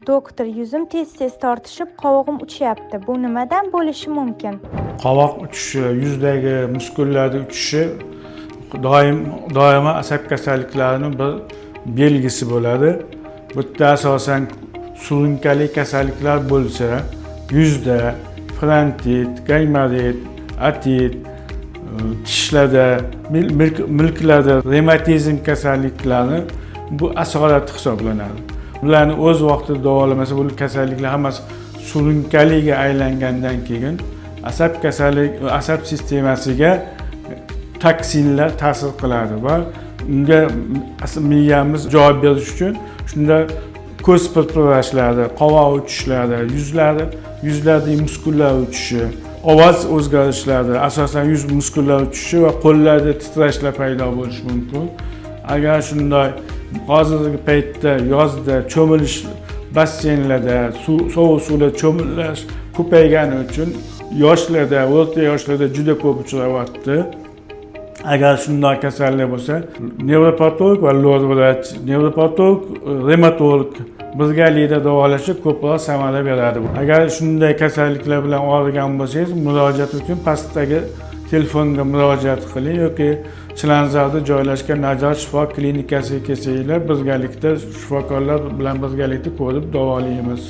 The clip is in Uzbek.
Doktor, yuzim tez-tez tortishib, qovog'im uchayapti. Bu nimadan bo'lishi mumkin? Qovoq uchishi, yuzdagi muskullarda uchishi doimo asab kasalliklarining bir belgisi bo'ladi. Bu yerda asosan surunkali kasalliklar bo'lsa, yuzda frontit, gaymarit, atit, tishlarda, milklarda revmatizm kasalliklari bu asolati hisoblanadi. Ularni o'z vaqtida davolamasa, bu kasalliklar hammasi surunkaliga aylangandan keyin asab sistemasiga toksinlar ta'sir qiladi va unga miyamiz javob berish uchun shunda ko'z pirpirashlarda, qovoq uchishlarda, yuzlardagi muskullar uchishi, ovoz o'zgarishlarda, asosan yuz muskullar uchishi va qo'llarda titrashlar paydo bo'lishi mumkin. Agar shunday hozirgi paytda yozda cho'milish basseynlarda, sovuq suvda cho'milish ko'paygani uchun yoshlarda, o'rta yoshlarda juda ko'p uchrayapti. Agar shunday kasallik bo'lsa, nevropatolog va lor vrach, nevropatolog, revmatolog birgalikda davolashib ko'proq samara beradi. Agar shunday kasalliklar bilan og'rigan bo'lsangiz, murojaat uchun pastdagi telefonga murojaat qiling yoki Chilonzorda joylashgan Najot shifo klinikasiga kelsanglar, birgalikda shifokorlar bilan birgalikda ko'rib davolaymiz.